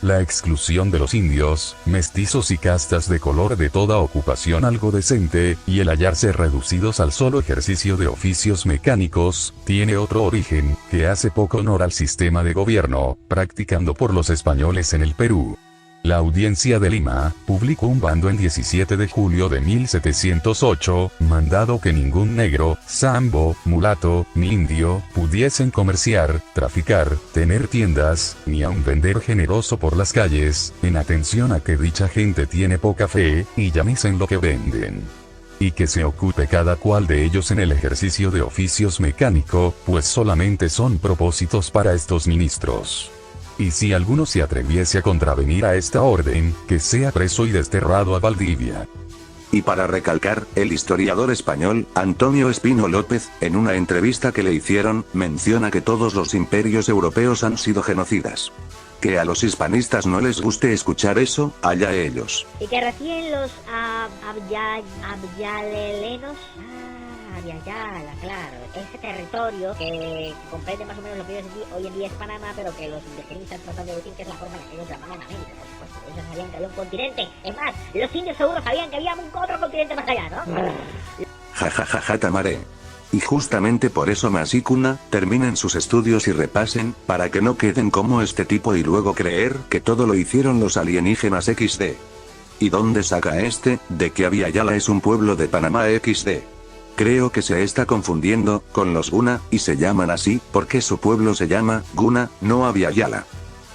La exclusión de los indios, mestizos y castas de color de toda ocupación algo decente, y el hallarse reducidos al solo ejercicio de oficios mecánicos, tiene otro origen, que hace poco honor al sistema de gobierno, practicando por los españoles en el Perú. La Audiencia de Lima, publicó un bando en 17 de julio de 1708, mandado que ningún negro, sambo, mulato, ni indio, pudiesen comerciar, traficar, tener tiendas, ni aun vender generoso por las calles, en atención a que dicha gente tiene poca fe, y llamesen lo que venden. Y que se ocupe cada cual de ellos en el ejercicio de oficios mecánico, pues solamente son propósitos para estos ministros. Y si alguno se atreviese a contravenir a esta orden, que sea preso y desterrado a Valdivia. Y para recalcar, el historiador español, Antonio Espino López, en una entrevista que le hicieron, menciona que todos los imperios europeos han sido genocidas. Que a los hispanistas no les guste escuchar eso, allá ellos. Y que recién los abyalelenos... Abiyala, claro, ese territorio que comprende más o menos lo que hoy en día es Panamá, pero que los indigenistas tratan de decir que es la forma en la que ellos llamaban América, por supuesto. Ellos sabían que había un continente, es más, los indios seguro sabían que había otro continente más allá, ¿no? Jajajaja tamaré. Y justamente por eso Masícuna, terminen sus estudios y repasen, para que no queden como este tipo y luego creer que todo lo hicieron los alienígenas XD. ¿Y dónde saca de que Abiyala es un pueblo de Panamá XD? Creo que se está confundiendo con los Guna, y se llaman así, porque su pueblo se llama Guna, no Abiyala.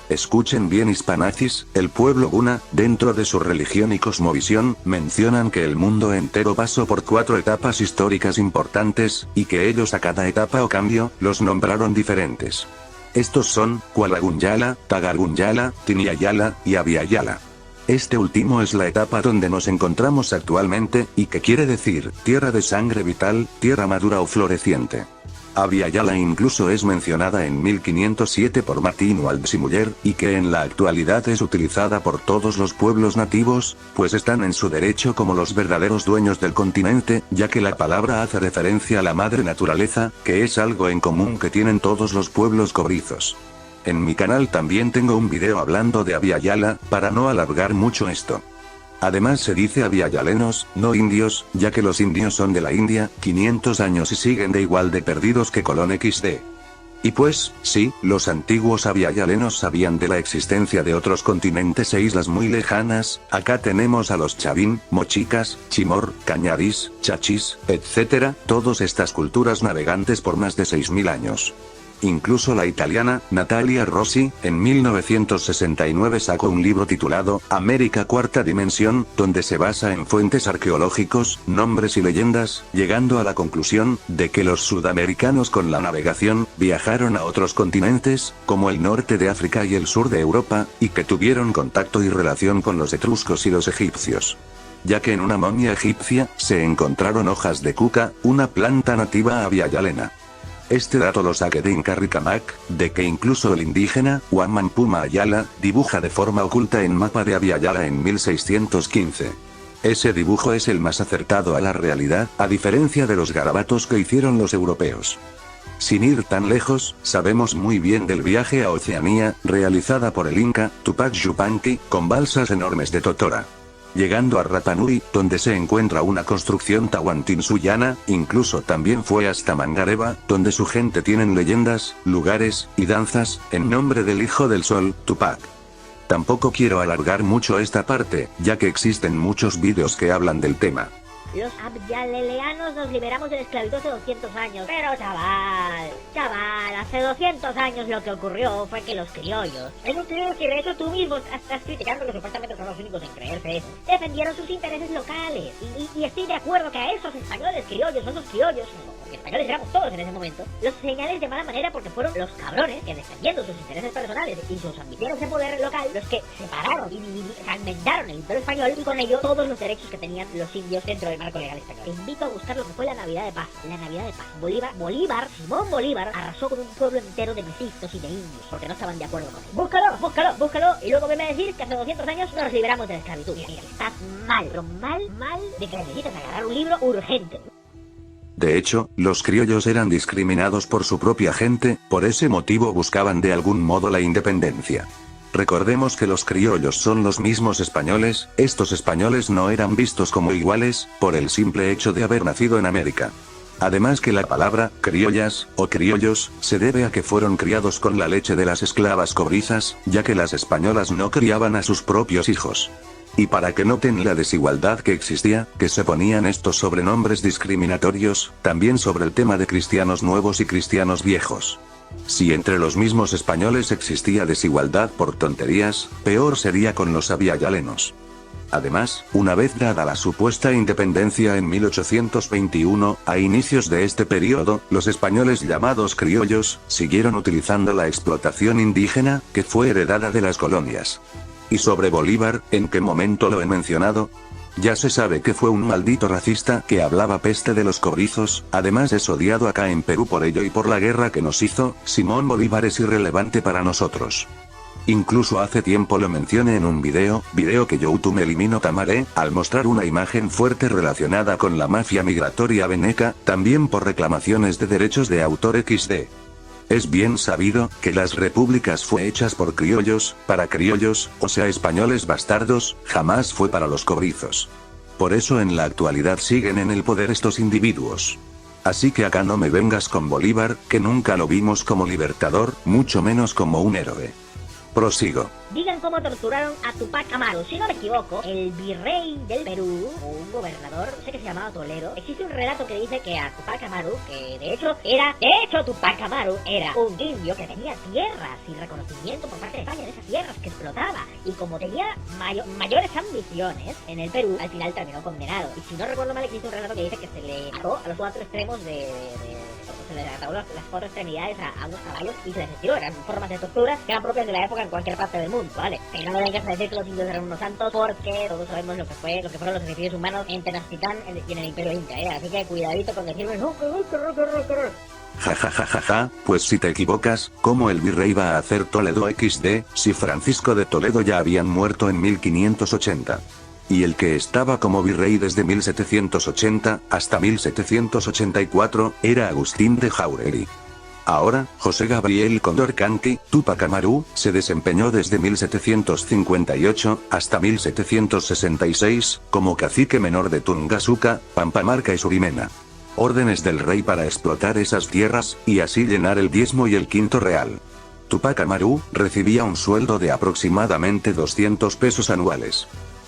Escuchen bien hispanazis, el pueblo Guna, dentro de su religión y cosmovisión, mencionan que el mundo entero pasó por 4 etapas históricas importantes, y que ellos a cada etapa o cambio, los nombraron diferentes. Estos son, Cualagunyala, Tagargunyala, Tiniayala, y Abiyala. Este último es la etapa donde nos encontramos actualmente, y que quiere decir, tierra de sangre vital, tierra madura o floreciente. Abya Yala incluso es mencionada en 1507 por Martín Waldseemüller, y que en la actualidad es utilizada por todos los pueblos nativos, pues están en su derecho como los verdaderos dueños del continente, ya que la palabra hace referencia a la madre naturaleza, que es algo en común que tienen todos los pueblos cobrizos. En mi canal también tengo un video hablando de Abya Yala, para no alargar mucho esto. Además se dice abyayalenos, no indios, ya que los indios son de la India, 500 años y siguen de igual de perdidos que Colón XD. Y pues, sí, los antiguos abyayalenos sabían de la existencia de otros continentes e islas muy lejanas. Acá tenemos a los chavín, mochicas, chimor, cañaris, chachis, etc., todas estas culturas navegantes por más de 6000 años. Incluso la italiana, Natalia Rossi, en 1969 sacó un libro titulado, América Cuarta Dimensión, donde se basa en fuentes arqueológicos, nombres y leyendas, llegando a la conclusión, de que los sudamericanos con la navegación, viajaron a otros continentes, como el norte de África y el sur de Europa, y que tuvieron contacto y relación con los etruscos y los egipcios. Ya que en una momia egipcia, se encontraron hojas de cuca, una planta nativa abyayalena. Este dato lo saqué de Inca Ricamac, de que incluso el indígena, Huamampuma Ayala, dibuja de forma oculta en mapa de Abya Yala en 1615. Ese dibujo es el más acertado a la realidad, a diferencia de los garabatos que hicieron los europeos. Sin ir tan lejos, sabemos muy bien del viaje a Oceanía, realizada por el Inca, Tupac Yupanqui, con balsas enormes de Totora. Llegando a Rapa Nui, donde se encuentra una construcción tahuantinsuyana, incluso también fue hasta Mangareva, donde su gente tienen leyendas, lugares, y danzas, en nombre del Hijo del Sol, Tupac. Tampoco quiero alargar mucho esta parte, ya que existen muchos vídeos que hablan del tema. Los abyaleleanos nos liberamos de la esclavitud hace 200 años. Pero chaval, hace 200 años lo que ocurrió fue que los criollos, esos criollos que de hecho tú mismo estás criticando que supuestamente son los únicos en creerse eso, defendieron sus intereses locales. Y estoy de acuerdo que a esos españoles criollos, esos criollos, porque españoles éramos todos en ese momento, los señales de mala manera porque fueron los cabrones que defendiendo sus intereses personales y sus ambiciones de poder local, los que separaron y fragmentaron el imperio español y con ello todos los derechos que tenían los indios dentro del marco legal español. Te invito a buscar lo que fue la Navidad de Paz. La Navidad de Paz. Simón Bolívar arrasó con un pueblo entero de mestizos y de indios, porque no estaban de acuerdo con él. Búscalo, y luego venme a decir que hace 200 años nos liberamos de la esclavitud. Mira, estás mal, pero mal, de que necesitas agarrar un libro urgente. De hecho, los criollos eran discriminados por su propia gente, por ese motivo buscaban de algún modo la independencia. Recordemos que los criollos son los mismos españoles, estos españoles no eran vistos como iguales, por el simple hecho de haber nacido en América. Además que la palabra, criollas, o criollos, se debe a que fueron criados con la leche de las esclavas cobrizas, ya que las españolas no criaban a sus propios hijos. Y para que noten la desigualdad que existía, que se ponían estos sobrenombres discriminatorios, también sobre el tema de cristianos nuevos y cristianos viejos. Si entre los mismos españoles existía desigualdad por tonterías, peor sería con los abyayalenos. Además, una vez dada la supuesta independencia en 1821, a inicios de este periodo, los españoles llamados criollos, siguieron utilizando la explotación indígena, que fue heredada de las colonias. Y sobre Bolívar, ¿en qué momento lo he mencionado? Ya se sabe que fue un maldito racista que hablaba peste de los cobrizos, además es odiado acá en Perú por ello y por la guerra que nos hizo. Simón Bolívar es irrelevante para nosotros. Incluso hace tiempo lo mencioné en un video que YouTube eliminó Tamaré, al mostrar una imagen fuerte relacionada con la mafia migratoria veneca, también por reclamaciones de derechos de autor XD. Es bien sabido, que las repúblicas fue hechas por criollos, para criollos, o sea españoles bastardos, jamás fue para los cobrizos. Por eso en la actualidad siguen en el poder estos individuos. Así que acá no me vengas con Bolívar, que nunca lo vimos como libertador, mucho menos como un héroe. Prosigo. Digan cómo torturaron a Tupac Amaru. Si no me equivoco, el virrey del Perú, o un gobernador, no sé qué se llamaba Toledo, existe un relato que dice que a Tupac Amaru, que de hecho Tupac Amaru era un indio que tenía tierras y reconocimiento por parte de España en esas tierras que explotaba. Y como tenía mayores ambiciones en el Perú, al final terminó condenado. Y si no recuerdo mal, existe un relato que dice que se le ató a los 4 extremos de pues se les ató las 4 extremidades a unos caballos y se les estiró. Eran formas de tortura que eran propias de la época en cualquier parte del mundo, ¿vale? Pero no me vengas a decir que los indios eran unos santos, porque todos sabemos lo que fueron los sacrificios humanos en Tenochtitlan y en el Imperio Inca, Así que cuidadito con decirme, no, que Ja ja ja ja ja, pues si te equivocas, ¿cómo el virrey va a hacer Toledo XD, si Francisco de Toledo ya habían muerto en 1580? Y el que estaba como virrey desde 1780 hasta 1784 era Agustín de Jauregui. Ahora, José Gabriel Condorcanqui, Túpac Amaru, se desempeñó desde 1758 hasta 1766 como cacique menor de Tungazuca, Pampamarca y Surimena. Órdenes del rey para explotar esas tierras, y así llenar el diezmo y el quinto real. Túpac Amaru recibía un sueldo de aproximadamente 200 pesos anuales.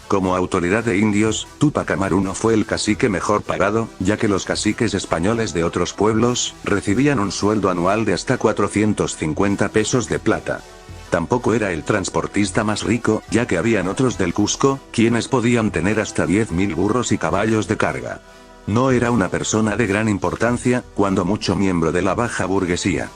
Como autoridad de indios, Túpac Amaru no fue el cacique mejor pagado, ya que los caciques españoles de otros pueblos recibían un sueldo anual de hasta 450 pesos de plata. Tampoco era el transportista más rico, ya que habían otros del Cusco, quienes podían tener hasta 10.000 burros y caballos de carga. No era una persona de gran importancia, cuando mucho miembro de la baja burguesía.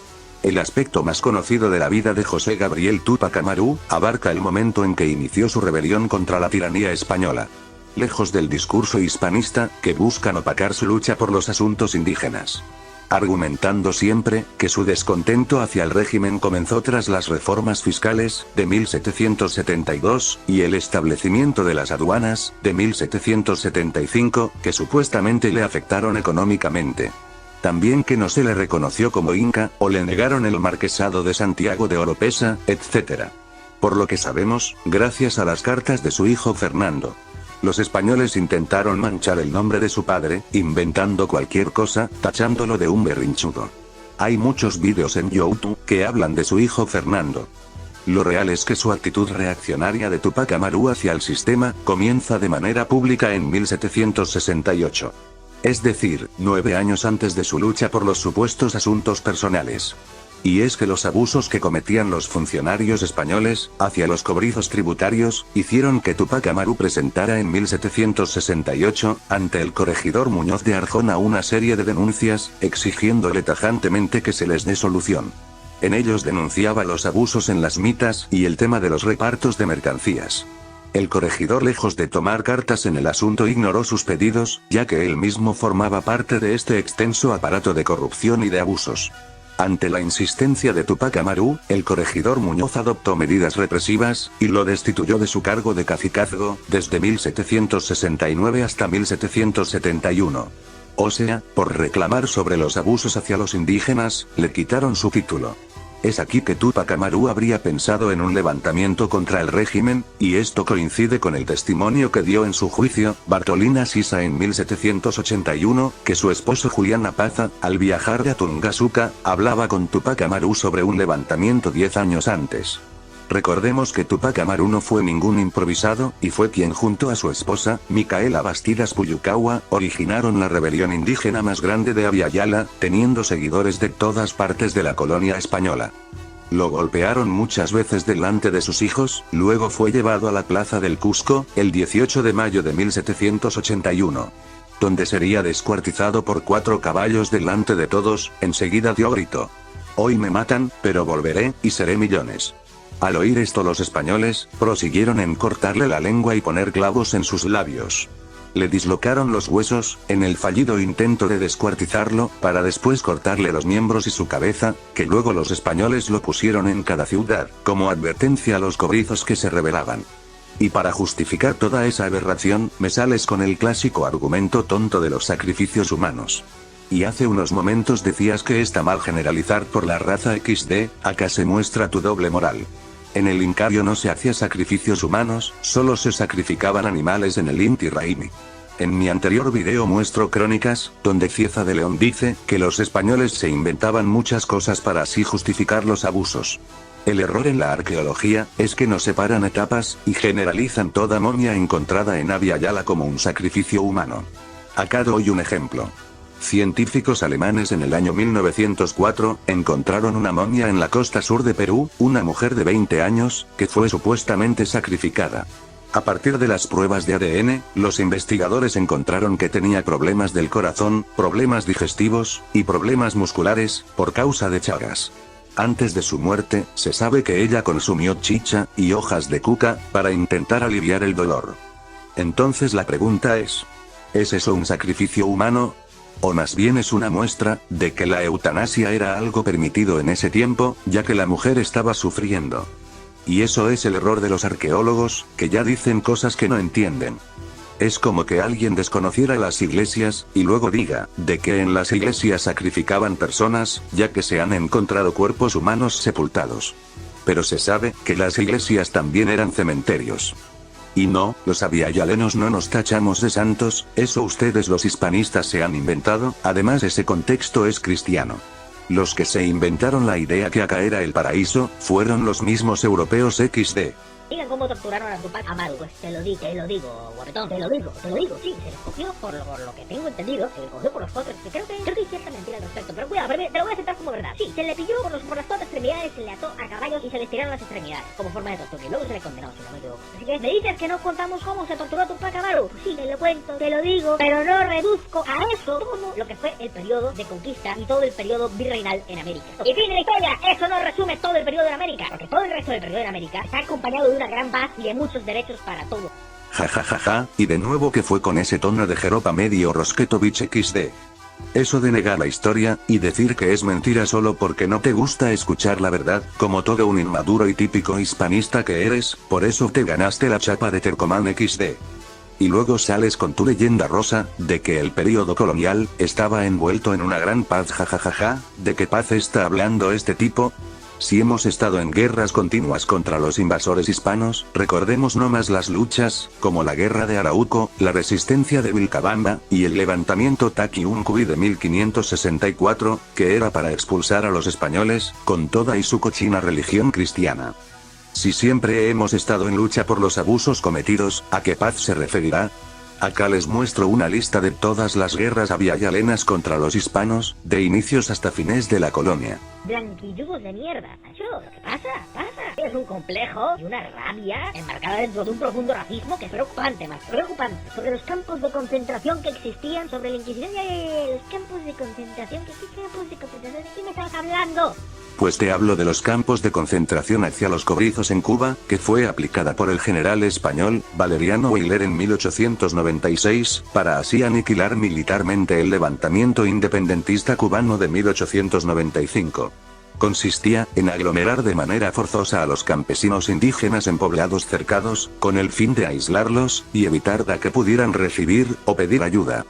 El aspecto más conocido de la vida de José Gabriel Túpac Amaru abarca el momento en que inició su rebelión contra la tiranía española. Lejos del discurso hispanista, que buscan opacar su lucha por los asuntos indígenas. Argumentando siempre que su descontento hacia el régimen comenzó tras las reformas fiscales de 1772 y el establecimiento de las aduanas de 1775, que supuestamente le afectaron económicamente. También que no se le reconoció como inca, o le negaron el marquesado de Santiago de Oropesa, etc. Por lo que sabemos, gracias a las cartas de su hijo Fernando. Los españoles intentaron manchar el nombre de su padre, inventando cualquier cosa, tachándolo de un berrinchudo. Hay muchos vídeos en YouTube que hablan de su hijo Fernando. Lo real es que su actitud reaccionaria de Túpac Amaru hacia el sistema comienza de manera pública en 1768. Es decir, 9 años antes de su lucha por los supuestos asuntos personales. Y es que los abusos que cometían los funcionarios españoles hacia los cobrizos tributarios hicieron que Túpac Amaru presentara en 1768 ante el corregidor Muñoz de Arjona una serie de denuncias, exigiéndole tajantemente que se les dé solución. En ellos denunciaba los abusos en las mitas y el tema de los repartos de mercancías. El corregidor, lejos de tomar cartas en el asunto, ignoró sus pedidos, ya que él mismo formaba parte de este extenso aparato de corrupción y de abusos. Ante la insistencia de Túpac Amaru, el corregidor Muñoz adoptó medidas represivas, y lo destituyó de su cargo de cacicazgo, desde 1769 hasta 1771. O sea, por reclamar sobre los abusos hacia los indígenas, le quitaron su título. Es aquí que Túpac Amaru habría pensado en un levantamiento contra el régimen, y esto coincide con el testimonio que dio en su juicio Bartolina Sisa en 1781, que su esposo Julián Apaza, al viajar de Tungazuca, hablaba con Túpac Amaru sobre un levantamiento 10 años antes. Recordemos que Túpac Amaru no fue ningún improvisado, y fue quien junto a su esposa, Micaela Bastidas Puyucawa, originaron la rebelión indígena más grande de Abya Yala, teniendo seguidores de todas partes de la colonia española. Lo golpearon muchas veces delante de sus hijos, luego fue llevado a la plaza del Cusco, el 18 de mayo de 1781. Donde sería descuartizado por 4 caballos delante de todos, enseguida dio grito: "Hoy me matan, pero volveré, y seré millones". Al oír esto, los españoles prosiguieron en cortarle la lengua y poner clavos en sus labios. Le dislocaron los huesos, en el fallido intento de descuartizarlo, para después cortarle los miembros y su cabeza, que luego los españoles lo pusieron en cada ciudad, como advertencia a los cobrizos que se rebelaban. Y para justificar toda esa aberración, me sales con el clásico argumento tonto de los sacrificios humanos. Y hace unos momentos decías que está mal generalizar por la raza XD, acá se muestra tu doble moral. En el Incario no se hacía sacrificios humanos, solo se sacrificaban animales en el Inti Raymi. En mi anterior video muestro crónicas, donde Cieza de León dice que los españoles se inventaban muchas cosas para así justificar los abusos. El error en la arqueología es que no separan etapas, y generalizan toda momia encontrada en Abya Yala como un sacrificio humano. Acá doy un ejemplo. Científicos alemanes en el año 1904, encontraron una momia en la costa sur de Perú, una mujer de 20 años, que fue supuestamente sacrificada. A partir de las pruebas de ADN, los investigadores encontraron que tenía problemas del corazón, problemas digestivos, y problemas musculares, por causa de Chagas. Antes de su muerte, se sabe que ella consumió chicha y hojas de cuca, para intentar aliviar el dolor. Entonces la pregunta ¿es eso un sacrificio humano? O más bien es una muestra, de que la eutanasia era algo permitido en ese tiempo, ya que la mujer estaba sufriendo. Y eso es el error de los arqueólogos, que ya dicen cosas que no entienden. Es como que alguien desconociera las iglesias, y luego diga, de que en las iglesias sacrificaban personas, ya que se han encontrado cuerpos humanos sepultados. Pero se sabe, que las iglesias también eran cementerios. Y no, los avialanos no nos tachamos de santos, eso ustedes los hispanistas se han inventado, además ese contexto es cristiano. Los que se inventaron la idea que acá era el paraíso, fueron los mismos europeos XD. Digan cómo torturaron a Tupac Amaru, pues te lo digo, guapetón, te lo digo, sí, se les cogió por lo que tengo entendido, se les cogió por los cuatro, creo que hay cierta mentira al respecto, pero cuidado, te lo voy a aceptar como verdad. Sí, se le pilló por las cuatro extremidades, se le ató a caballos y se les tiraron las extremidades, como forma de tortura, y luego se le condenó, si no me equivoco. Así que, ¿me dices que no contamos cómo se torturó a Tupac Amaru? Pues sí, te lo cuento, te lo digo, pero no reduzco a eso como lo que fue el periodo de conquista y todo el periodo virreinal en América. Y fin de la historia, eso no resume todo el periodo en América, porque todo el resto del periodo en América está acompañado de una gran paz y de muchos derechos para todos. Ja, y de nuevo que fue con ese tono de jeropa medio Rosquetovich XD. Eso de negar la historia, y decir que es mentira solo porque no te gusta escuchar la verdad, como todo un inmaduro y típico hispanista que eres, por eso te ganaste la chapa de Tercoman XD. Y luego sales con tu leyenda rosa, de que el periodo colonial, estaba envuelto en una gran paz ja, ¿de qué paz está hablando este tipo? Si hemos estado en guerras continuas contra los invasores hispanos, recordemos no más las luchas, como la guerra de Arauco, la resistencia de Vilcabamba, y el levantamiento Taquiuncuy de 1564, que era para expulsar a los españoles, con toda y su cochina religión cristiana. Si siempre hemos estado en lucha por los abusos cometidos, ¿a qué paz se referirá? Acá les muestro una lista de todas las guerras avialenas contra los hispanos, de inicios hasta fines de la colonia. Blanquillugos de mierda, macho, lo que pasa. Es un complejo y una rabia enmarcada dentro de un profundo racismo que es preocupante, más preocupante. Sobre los campos de concentración que existían, sobre la Inquisición y los campos de concentración, ¿qué campos de concentración? ¿De qué me estás hablando? Pues te hablo de los campos de concentración hacia los cobrizos en Cuba, que fue aplicada por el general español, Valeriano Weyler en 1896, para así aniquilar militarmente el levantamiento independentista cubano de 1895. Consistía en aglomerar de manera forzosa a los campesinos indígenas en poblados cercados, con el fin de aislarlos, y evitar que pudieran recibir, o pedir ayuda.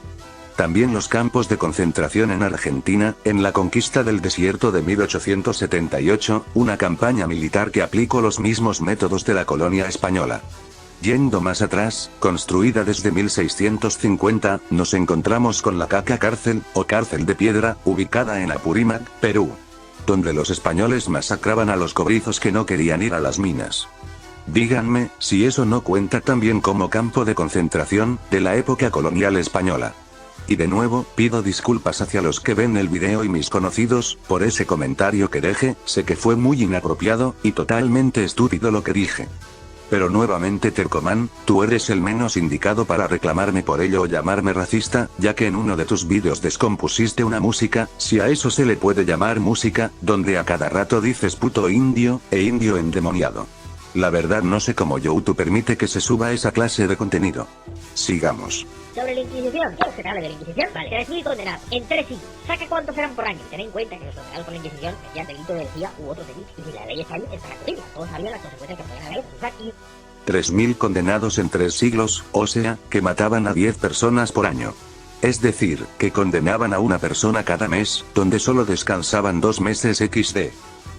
También los campos de concentración en Argentina, en la conquista del desierto de 1878, una campaña militar que aplicó los mismos métodos de la colonia española. Yendo más atrás, construida desde 1650, nos encontramos con la Caca Cárcel, o Cárcel de Piedra, ubicada en Apurímac, Perú, donde los españoles masacraban a los cobrizos que no querían ir a las minas. Díganme, si eso no cuenta también como campo de concentración, de la época colonial española. Y de nuevo, pido disculpas hacia los que ven el video y mis conocidos, por ese comentario que dejé, sé que fue muy inapropiado, y totalmente estúpido lo que dije. Pero nuevamente Tercoman, tú eres el menos indicado para reclamarme por ello o llamarme racista, ya que en uno de tus vídeos descompusiste una música, si a eso se le puede llamar música, donde a cada rato dices puto indio, e indio endemoniado. La verdad no sé cómo YouTube permite que se suba esa clase de contenido. Sigamos. Sobre la Inquisición, ¿quieres que te hable de la Inquisición? Vale, 3.000 condenados, en 3 siglos. Saca cuántos eran por año. Ten en cuenta que los condenados por la Inquisición tenían delito de herejía u otros delitos. Y si la ley está ahí, es para cumplirla. Todos sabían las consecuencias que podían haber. Y 3.000 condenados en 3 siglos, o sea, que mataban a 10 personas por año. Es decir, que condenaban a una persona cada mes, donde solo descansaban 2 meses XD.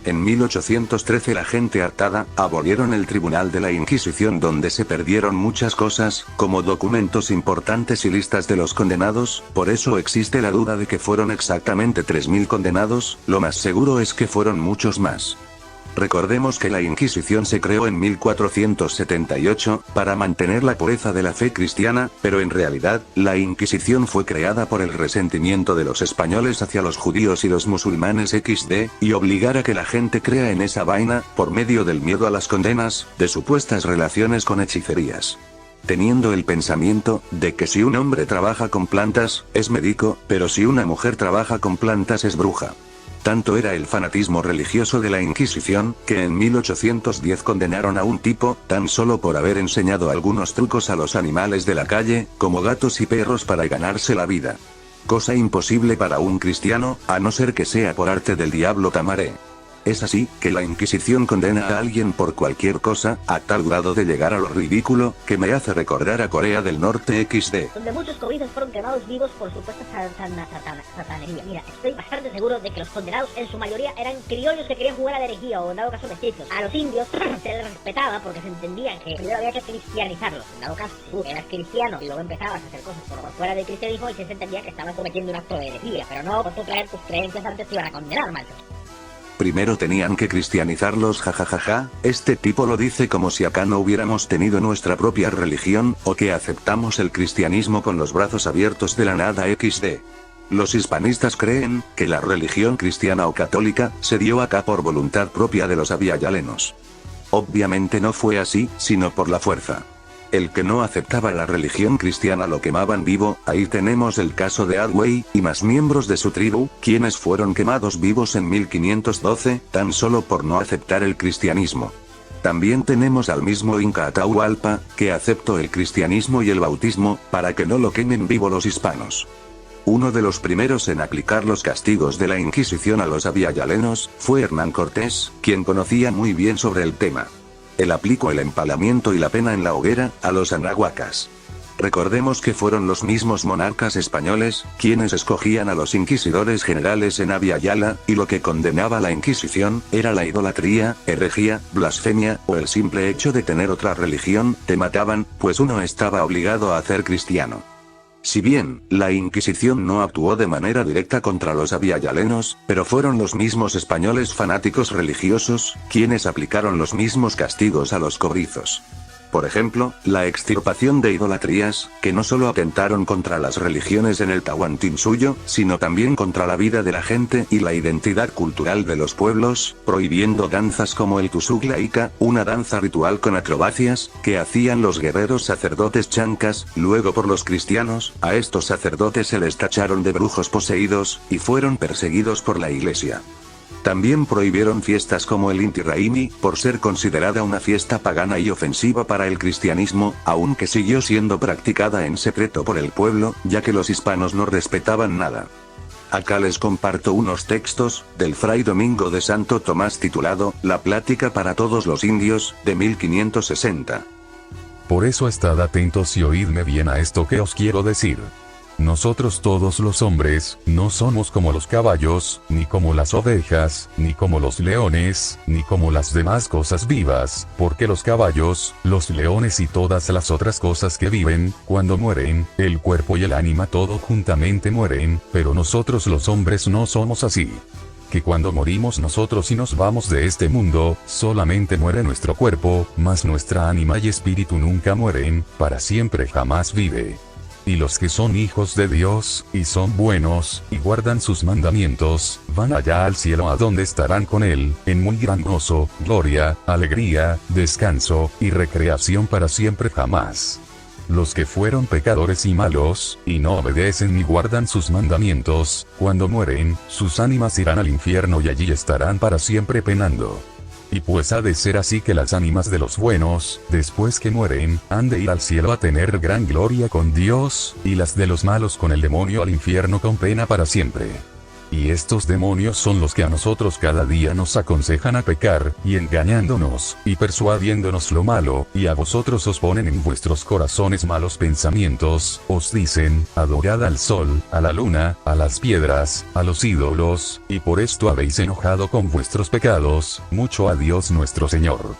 En 1813 la gente hartada, abolieron el Tribunal de la Inquisición donde se perdieron muchas cosas, como documentos importantes y listas de los condenados, por eso existe la duda de que fueron exactamente 3.000 condenados, lo más seguro es que fueron muchos más. Recordemos que la Inquisición se creó en 1478, para mantener la pureza de la fe cristiana, pero en realidad, la Inquisición fue creada por el resentimiento de los españoles hacia los judíos y los musulmanes XD, y obligar a que la gente crea en esa vaina, por medio del miedo a las condenas, de supuestas relaciones con hechicerías. Teniendo el pensamiento, de que si un hombre trabaja con plantas, es médico, pero si una mujer trabaja con plantas es bruja. Tanto era el fanatismo religioso de la Inquisición, que en 1810 condenaron a un tipo, tan solo por haber enseñado algunos trucos a los animales de la calle, como gatos y perros para ganarse la vida. Cosa imposible para un cristiano, a no ser que sea por arte del diablo Tamaré. Es así, que la Inquisición condena a alguien por cualquier cosa, a tal grado de llegar a lo ridículo, que me hace recordar a Corea del Norte XD. Donde muchos cobritos fueron quemados vivos por supuesta satanería. Mira, estoy bastante seguro de que los condenados en su mayoría eran criollos que querían jugar a la herejía o en dado caso mestizos. A los indios se les respetaba porque se entendía que primero había que cristianizarlos. En dado caso, si tú eras cristiano y luego empezabas a hacer cosas por fuera del cristianismo, y se entendía que estabas cometiendo un acto de herejía, pero no por tu creer tus creencias antes te iban a condenar, macho. Primero tenían que cristianizarlos, jajajaja, este tipo lo dice como si acá no hubiéramos tenido nuestra propia religión, o que aceptamos el cristianismo con los brazos abiertos de la nada XD. Los hispanistas creen, que la religión cristiana o católica, se dio acá por voluntad propia de los avialanos. Obviamente no fue así, sino por la fuerza. El que no aceptaba la religión cristiana lo quemaban vivo, ahí tenemos el caso de Adway, y más miembros de su tribu, quienes fueron quemados vivos en 1512, tan solo por no aceptar el cristianismo. También tenemos al mismo Inca Atahualpa, que aceptó el cristianismo y el bautismo, para que no lo quemen vivo los hispanos. Uno de los primeros en aplicar los castigos de la Inquisición a los avialanos, fue Hernán Cortés, quien conocía muy bien sobre el tema. Él aplicó el empalamiento y la pena en la hoguera, a los anahuacas. Recordemos que fueron los mismos monarcas españoles, quienes escogían a los inquisidores generales en Abya-Yala, y lo que condenaba la Inquisición, era la idolatría, herejía, blasfemia, o el simple hecho de tener otra religión, te mataban, pues uno estaba obligado a hacer cristiano. Si bien, la Inquisición no actuó de manera directa contra los abyayalenos, pero fueron los mismos españoles fanáticos religiosos, quienes aplicaron los mismos castigos a los cobrizos. Por ejemplo, la extirpación de idolatrías, que no solo atentaron contra las religiones en el Tahuantinsuyo, sino también contra la vida de la gente y la identidad cultural de los pueblos, prohibiendo danzas como el Tusuglaika, una danza ritual con acrobacias, que hacían los guerreros sacerdotes chancas. Luego por los cristianos, a estos sacerdotes se les tacharon de brujos poseídos, y fueron perseguidos por la iglesia. También prohibieron fiestas como el Inti Raymi, por ser considerada una fiesta pagana y ofensiva para el cristianismo, aunque siguió siendo practicada en secreto por el pueblo, ya que los hispanos no respetaban nada. Acá les comparto unos textos, del Fray Domingo de Santo Tomás titulado, La Plática para todos los indios, de 1560. Por eso estad atentos y oídme bien a esto que os quiero decir. Nosotros todos los hombres, no somos como los caballos, ni como las ovejas, ni como los leones, ni como las demás cosas vivas, porque los caballos, los leones y todas las otras cosas que viven, cuando mueren, el cuerpo y el ánima todo juntamente mueren, pero nosotros los hombres no somos así. Que cuando morimos nosotros y nos vamos de este mundo, solamente muere nuestro cuerpo, mas nuestra ánima y espíritu nunca mueren, para siempre jamás vive. Y los que son hijos de Dios, y son buenos, y guardan sus mandamientos, van allá al cielo a donde estarán con Él, en muy gran gozo, gloria, alegría, descanso, y recreación para siempre jamás. Los que fueron pecadores y malos, y no obedecen ni guardan sus mandamientos, cuando mueren, sus ánimas irán al infierno y allí estarán para siempre penando. Y pues ha de ser así que las ánimas de los buenos, después que mueren, han de ir al cielo a tener gran gloria con Dios, y las de los malos con el demonio al infierno con pena para siempre. Y estos demonios son los que a nosotros cada día nos aconsejan a pecar, y engañándonos, y persuadiéndonos lo malo, y a vosotros os ponen en vuestros corazones malos pensamientos, os dicen, adorad al sol, a la luna, a las piedras, a los ídolos, y por esto habéis enojado con vuestros pecados, mucho a Dios nuestro Señor.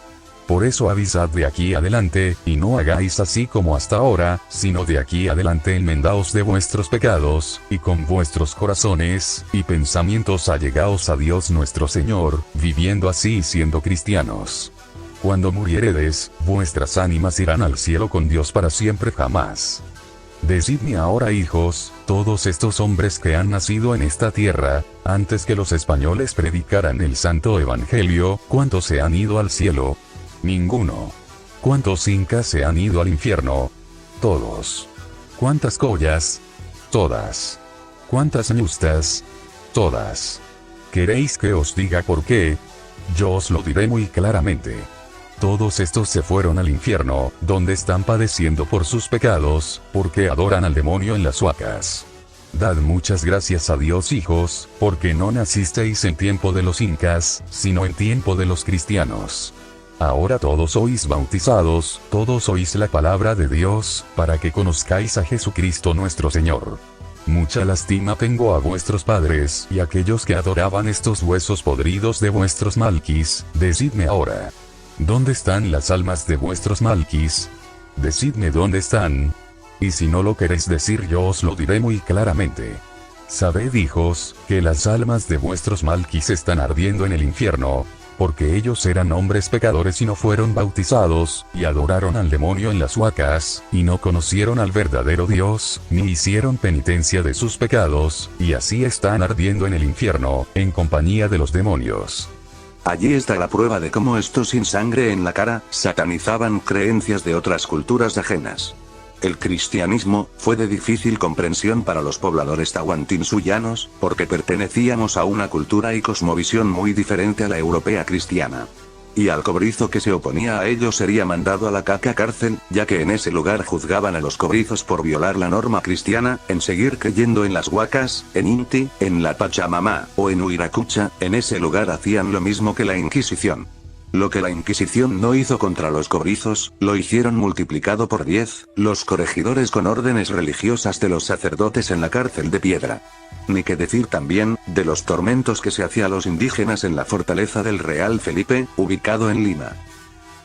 Por eso avisad de aquí adelante, y no hagáis así como hasta ahora, sino de aquí adelante enmendaos de vuestros pecados, y con vuestros corazones, y pensamientos allegaos a Dios nuestro Señor, viviendo así y siendo cristianos. Cuando murieredes, vuestras ánimas irán al cielo con Dios para siempre jamás. Decidme ahora, hijos, todos estos hombres que han nacido en esta tierra, antes que los españoles predicaran el santo evangelio, ¿cuántos se han ido al cielo? Ninguno. ¿Cuántos incas se han ido al infierno? Todos. ¿Cuántas collas? Todas. ¿Cuántas ñustas? Todas. ¿Queréis que os diga por qué? Yo os lo diré muy claramente. Todos estos se fueron al infierno, donde están padeciendo por sus pecados, porque adoran al demonio en las huacas. Dad muchas gracias a Dios, hijos, porque no nacisteis en tiempo de los incas, sino en tiempo de los cristianos. Ahora todos sois bautizados, todos oís la palabra de Dios, para que conozcáis a Jesucristo nuestro Señor. Mucha lástima tengo a vuestros padres y aquellos que adoraban estos huesos podridos de vuestros malquis. Decidme ahora, ¿dónde están las almas de vuestros malquis? Decidme dónde están. Y si no lo queréis decir, yo os lo diré muy claramente. Sabed, hijos, que las almas de vuestros malquis están ardiendo en el infierno, porque ellos eran hombres pecadores y no fueron bautizados, y adoraron al demonio en las huacas, y no conocieron al verdadero Dios, ni hicieron penitencia de sus pecados, y así están ardiendo en el infierno, en compañía de los demonios. Allí está la prueba de cómo estos sin sangre en la cara, satanizaban creencias de otras culturas ajenas. El cristianismo fue de difícil comprensión para los pobladores tahuantinsuyanos, porque pertenecíamos a una cultura y cosmovisión muy diferente a la europea cristiana. Y al cobrizo que se oponía a ellos sería mandado a la caca cárcel, ya que en ese lugar juzgaban a los cobrizos por violar la norma cristiana, en seguir creyendo en las huacas, en Inti, en la Pachamama, o en Huiracucha. En ese lugar hacían lo mismo que la Inquisición. Lo que la Inquisición no hizo contra los cobrizos, lo hicieron multiplicado por 10, los corregidores con órdenes religiosas de los sacerdotes en la cárcel de piedra. Ni que decir también, de los tormentos que se hacía a los indígenas en la fortaleza del Real Felipe, ubicado en Lima.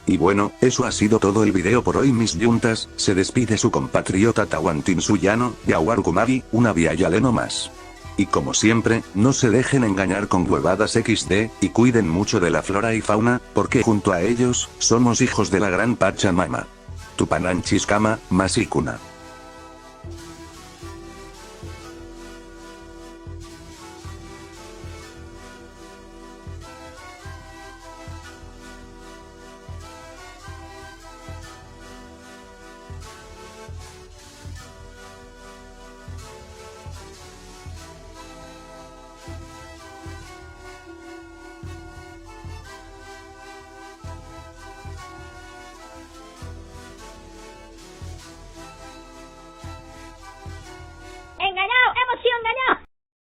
Y bueno, eso ha sido todo el video por hoy, mis yuntas. Se despide su compatriota tahuantinsuyano, Yaguar Kumari, una viayaleno más. Y como siempre, no se dejen engañar con huevadas XD, y cuiden mucho de la flora y fauna, porque junto a ellos, somos hijos de la gran Pachamama. Tupananchiskama, Masikuna.